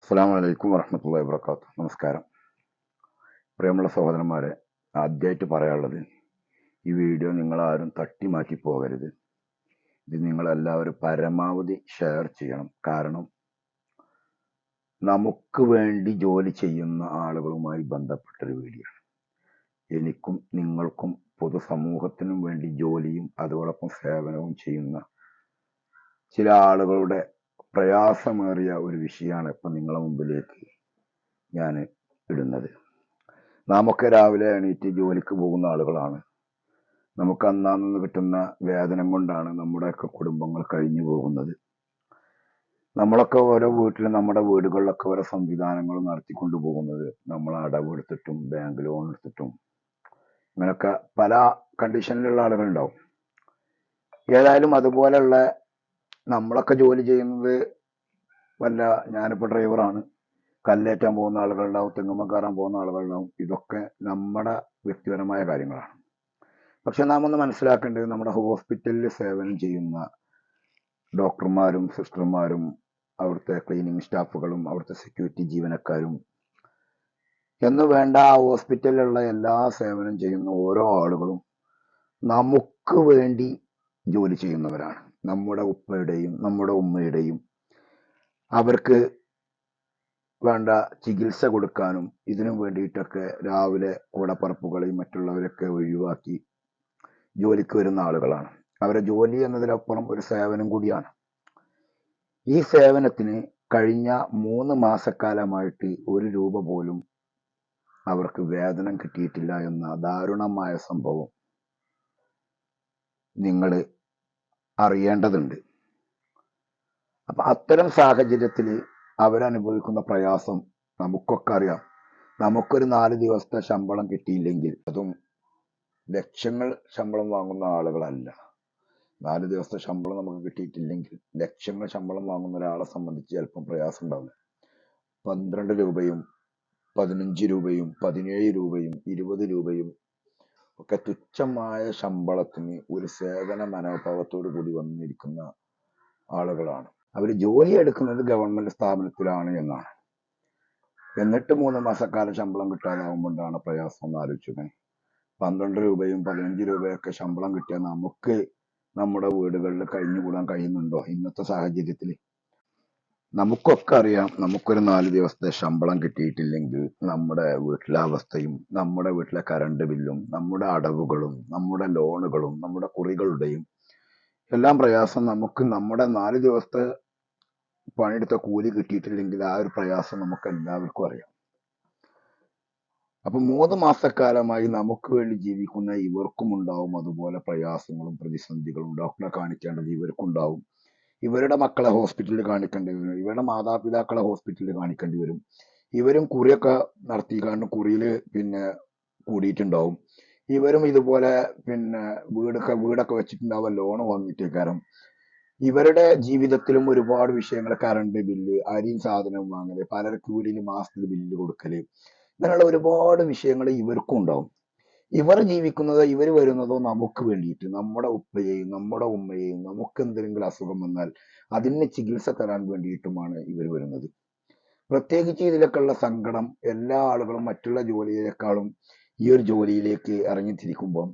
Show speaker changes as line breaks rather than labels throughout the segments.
അസ്സലാമു അലൈക്കും വറഹ്മത്തുള്ളാഹി വബറകാതുഹു. നമസ്കാരം. പ്രിയമുള്ള സഹോദരന്മാരെ, ആദ്യമായിട്ട് പറയാനുള്ളത്, ഈ വീഡിയോ നിങ്ങളാരും തട്ടി മാറ്റി പോകരുത്. ഇത് നിങ്ങളെല്ലാവരും പരമാവധി ഷെയർ ചെയ്യണം. കാരണം നമുക്ക് വേണ്ടി ജോലി ചെയ്യുന്ന ആളുകളുമായി ബന്ധപ്പെട്ടൊരു വീഡിയോ ആണ്. എനിക്കും നിങ്ങൾക്കും പൊതുസമൂഹത്തിനും വേണ്ടി ജോലിയും അതോടൊപ്പം സേവനവും ചെയ്യുന്ന ചില ആളുകളുടെ പ്രയാസമേറിയ ഒരു വിഷയമാണ് ഇപ്പം നിങ്ങളുടെ മുമ്പിലേക്ക് ഞാൻ ഇടുന്നത്. നാമൊക്കെ രാവിലെ എണീറ്റ് ജോലിക്ക് പോകുന്ന ആളുകളാണ്. നമുക്ക് അന്നാന്ന് കിട്ടുന്ന വേതനം കൊണ്ടാണ് നമ്മുടെയൊക്കെ കുടുംബങ്ങൾ കഴിഞ്ഞു പോകുന്നത്. നമ്മളൊക്കെ ഓരോ വീട്ടിലും നമ്മുടെ വീടുകളിലൊക്കെ ഓരോ സംവിധാനങ്ങൾ നടത്തിക്കൊണ്ടു പോകുന്നത് നമ്മൾ അടവെടുത്തിട്ടും ബാങ്ക് ലോൺ എടുത്തിട്ടും ഇങ്ങനെയൊക്കെ പല കണ്ടീഷനിലുള്ള ആളുകളുണ്ടാവും. ഏതായാലും അതുപോലെയുള്ള നമ്മളൊക്കെ ജോലി ചെയ്യുന്നത് ഞാനിപ്പോൾ ഡ്രൈവറാണ്, കല്ലേറ്റാൻ പോകുന്ന ആളുകളുണ്ടാവും, തെങ്ങുമ്മ കയറാൻ പോകുന്ന ആളുകളുണ്ടാവും. ഇതൊക്കെ നമ്മുടെ വ്യക്തിപരമായ കാര്യങ്ങളാണ്. പക്ഷെ നാം ഒന്ന് മനസ്സിലാക്കേണ്ടത്, നമ്മുടെ ഹോസ്പിറ്റലിൽ സേവനം ചെയ്യുന്ന ഡോക്ടർമാരും സിസ്റ്റർമാരും അവിടുത്തെ ക്ലീനിങ് സ്റ്റാഫുകളും അവിടുത്തെ സെക്യൂരിറ്റി ജീവനക്കാരും എന്ന് വേണ്ട ആ ഹോസ്പിറ്റലിലുള്ള എല്ലാ സേവനം ചെയ്യുന്ന ഓരോ ആളുകളും നമുക്ക് വേണ്ടി ജോലി ചെയ്യുന്നവരാണ്. നമ്മുടെ ഉപ്പയുടെയും നമ്മുടെ ഉമ്മയുടെയും അവർക്ക് വേണ്ട ചികിത്സ കൊടുക്കാനും ഇതിനും വേണ്ടിയിട്ടൊക്കെ രാവിലെ കൂടപ്പറപ്പുകളെയും മറ്റുള്ളവരൊക്കെ ഒഴിവാക്കി ജോലിക്ക് വരുന്ന ആളുകളാണ്. അവരെ ജോലി എന്നതിലപ്പുറം ഒരു സേവനം കൂടിയാണ്. ഈ സേവനത്തിന് കഴിഞ്ഞ 3 മാസക്കാലമായിട്ട് 1 രൂപ പോലും അവർക്ക് വേതനം കിട്ടിയിട്ടില്ല എന്ന ദാരുണമായ സംഭവം നിങ്ങൾ അറിയേണ്ടതുണ്ട്. അപ്പൊ അത്തരം സാഹചര്യത്തിൽ അവരനുഭവിക്കുന്ന പ്രയാസം നമുക്കൊക്കെ അറിയാം. നമുക്കൊരു 4 ദിവസത്തെ ശമ്പളം കിട്ടിയില്ലെങ്കിൽ, അതും ലക്ഷങ്ങൾ ശമ്പളം വാങ്ങുന്ന ആളുകളല്ല, 4 ദിവസത്തെ ശമ്പളം നമുക്ക് കിട്ടിയിട്ടില്ലെങ്കിൽ ലക്ഷങ്ങൾ ശമ്പളം വാങ്ങുന്ന ഒരാളെ സംബന്ധിച്ച് ചിലപ്പം പ്രയാസം ഉണ്ടാവില്ല. 12 രൂപയും 15 രൂപയും 17 രൂപയും 20 രൂപയും ഒക്കെ തുച്ഛമായ ശമ്പളത്തിന് ഒരു സേവന മനോഭാവത്തോടു കൂടി വന്നിരിക്കുന്ന ആളുകളാണ്. അവർ ജോലി എടുക്കുന്നത് ഗവൺമെന്റ് സ്ഥാപനത്തിലാണ് എന്നാണ്. എന്നിട്ട് 3 മാസക്കാലം ശമ്പളം കിട്ടാതാവുമ്പോഴാണ് പ്രയാസം എന്ന് ആലോചിക്കുന്നത്. 12 രൂപയും 15 രൂപയൊക്കെ ശമ്പളം കിട്ടിയാൽ നമുക്ക് നമ്മുടെ വീടുകളിൽ കഴിഞ്ഞുകൂടാൻ കഴിയുന്നുണ്ടോ? ഇന്നത്തെ സാഹചര്യത്തിൽ നമുക്കൊക്കെ അറിയാം, നമുക്കൊരു 4 ദിവസത്തെ ശമ്പളം കിട്ടിയിട്ടില്ലെങ്കിൽ നമ്മുടെ വീട്ടിലെ അവസ്ഥയും നമ്മുടെ വീട്ടിലെ കറണ്ട് ബില്ലും നമ്മുടെ അടവുകളും നമ്മുടെ ലോണുകളും നമ്മുടെ കുറികളുടെയും എല്ലാം പ്രയാസം നമുക്ക് നമ്മുടെ 4 ദിവസത്തെ പണിയെടുത്ത കൂലി കിട്ടിയിട്ടില്ലെങ്കിൽ ആ ഒരു പ്രയാസം നമുക്ക് എല്ലാവർക്കും അറിയാം. അപ്പൊ 3 മാസക്കാലമായി നമുക്ക് വേണ്ടി ജീവിക്കുന്ന ഇവർക്കും ഉണ്ടാവും അതുപോലെ പ്രയാസങ്ങളും പ്രതിസന്ധികളും. ഡോക്ടറെ കാണിക്കേണ്ടത് ഇവർക്കുണ്ടാവും, ഇവരുടെ മക്കളെ ഹോസ്പിറ്റലിൽ കാണിക്കേണ്ടി വരും, ഇവരുടെ മാതാപിതാക്കളെ ഹോസ്പിറ്റലിൽ കാണിക്കേണ്ടി വരും. ഇവരും കുറിയൊക്കെ നടത്തി, കാരണം കുറിയിൽ കൂടിയിട്ടുണ്ടാവും. ഇവരും ഇതുപോലെ വീടൊക്കെ വെച്ചിട്ടുണ്ടാവുക, ലോൺ വാങ്ങിയിട്ടേക്കാരം. ഇവരുടെ ജീവിതത്തിലും ഒരുപാട് വിഷയങ്ങൾ, കറണ്ട് ബില്ല്, അരിയും സാധനവും വാങ്ങല്, പലർക്ക് വീടിന് മാസത്തിൽ ബില്ല് കൊടുക്കല്, ഇങ്ങനെയുള്ള ഒരുപാട് വിഷയങ്ങൾ ഇവർക്കും ഉണ്ടാവും. ഇവർ ജീവിക്കുന്നതോ ഇവർ വരുന്നതോ നമുക്ക് വേണ്ടിയിട്ട്, നമ്മുടെ ഉപ്പയെയും നമ്മുടെ ഉമ്മയെയും നമുക്ക് എന്തെങ്കിലും അസുഖം വന്നാൽ അതിന് ചികിത്സ തരാൻ വേണ്ടിയിട്ടുമാണ് ഇവർ വരുന്നത്. പ്രത്യേകിച്ച് ഇതിലൊക്കെയുള്ള സങ്കടം എല്ലാ ആളുകളും മറ്റുള്ള ജോലിയേക്കാളും ഈ ഒരു ജോലിയിലേക്ക് ഇറങ്ങിത്തിരിക്കുമ്പോൾ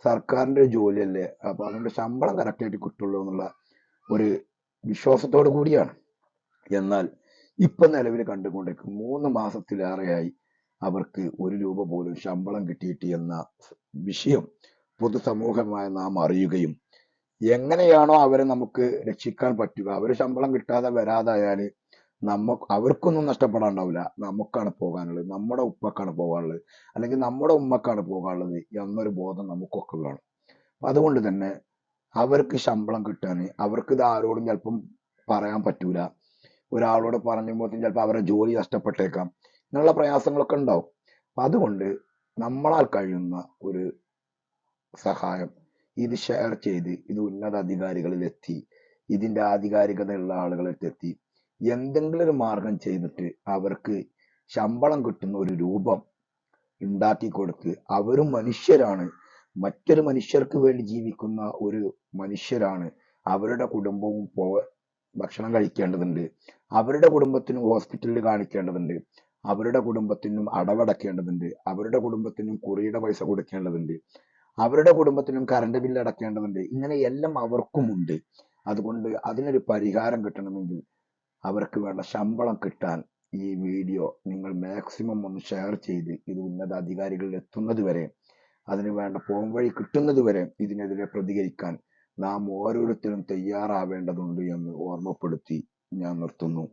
സർക്കാരിന്റെ ഒരു ജോലിയല്ലേ, അപ്പൊ അതുകൊണ്ട് ശമ്പളം കറക്റ്റായിട്ട് കിട്ടുള്ളൂ എന്നുള്ള ഒരു വിശ്വാസത്തോടു കൂടിയാണ്. എന്നാൽ ഇപ്പൊ നിലവിൽ കണ്ടുകൊണ്ടിരിക്കും 3 മാസത്തിലേറെയായി അവർക്ക് 1 രൂപ പോലും ശമ്പളം കിട്ടിയിട്ട് എന്ന വിഷയം പൊതുസമൂഹമായ നാം അറിയുകയും, എങ്ങനെയാണോ അവരെ നമുക്ക് രക്ഷിക്കാൻ പറ്റുക, അവര് ശമ്പളം കിട്ടാതെ വരാതായാല് അവർക്കൊന്നും നഷ്ടപ്പെടാണ്ടാവില്ല, നമുക്കാണ് പോകാനുള്ളത്, നമ്മുടെ ഉപ്പക്കാണ് പോകാനുള്ളത്, അല്ലെങ്കിൽ നമ്മുടെ ഉമ്മക്കാണ് പോകാനുള്ളത് എന്നൊരു ബോധം നമുക്കൊക്കെ വേണം. അതുകൊണ്ട് തന്നെ അവർക്ക് ശമ്പളം കിട്ടാൻ, അവർക്ക് ഇത് ആരോടും ചിലപ്പം പറയാൻ പറ്റൂല, ഒരാളോട് പറയുമ്പോൾ ചിലപ്പോൾ അവരുടെ ജോലി നഷ്ടപ്പെട്ടേക്കാം, ഇങ്ങനെയുള്ള പ്രയാസങ്ങളൊക്കെ ഉണ്ടാവും. അപ്പൊ അതുകൊണ്ട് നമ്മളാൽ കഴിയുന്ന ഒരു സഹായം ഇത് ഷെയർ ചെയ്ത് ഇത് ഉന്നത അധികാരികളിൽ എത്തി, ഇതിന്റെ ആധികാരികതയുള്ള ആളുകളെത്തി എന്തെങ്കിലും ഒരു മാർഗം ചെയ്തിട്ട് അവർക്ക് ശമ്പളം കിട്ടുന്ന ഒരു രൂപം ഉണ്ടാക്കി കൊടുത്ത്, അവരും മനുഷ്യരാണ്, മറ്റൊരു മനുഷ്യർക്ക് വേണ്ടി ജീവിക്കുന്ന ഒരു മനുഷ്യരാണ്, അവരുടെ കുടുംബവും ഭക്ഷണം കഴിക്കേണ്ടതുണ്ട്, അവരുടെ കുടുംബത്തിനും ഹോസ്പിറ്റലിൽ കാണിക്കേണ്ടതുണ്ട്, അവരുടെ കുടുംബത്തിനും അടവടക്കേണ്ടതുണ്ട്, അവരുടെ കുടുംബത്തിനും കുറിയുടെ പൈസ കൊടുക്കേണ്ടതുണ്ട്, അവരുടെ കുടുംബത്തിനും കറണ്ട് ബില്ല് അടക്കേണ്ടതുണ്ട്. ഇങ്ങനെ എല്ലാം അവർക്കുമുണ്ട്. അതുകൊണ്ട് അതിനൊരു പരിഹാരം കിട്ടണമെങ്കിൽ അവർക്ക് വേണ്ട ശമ്പളം കിട്ടാൻ ഈ വീഡിയോ നിങ്ങൾ മാക്സിമം ഒന്ന് ഷെയർ ചെയ്ത് ഇത് ഉന്നത അധികാരികളിൽ എത്തുന്നത് വരെ, അതിന് വേണ്ട പോംവഴി കിട്ടുന്നത് വരെ ഇതിനെതിരെ പ്രതികരിക്കാൻ നാം ഓരോരുത്തരും തയ്യാറാവേണ്ടതുണ്ട് എന്ന് ഓർമ്മപ്പെടുത്തി ഞാൻ നിർത്തുന്നു.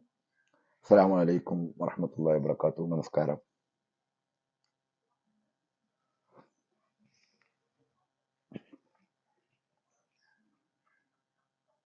അസ്സലാമു അലൈക്കും വറഹ്മത്തുള്ളാഹി വബറകാതുഹു. നമസ്കാരം.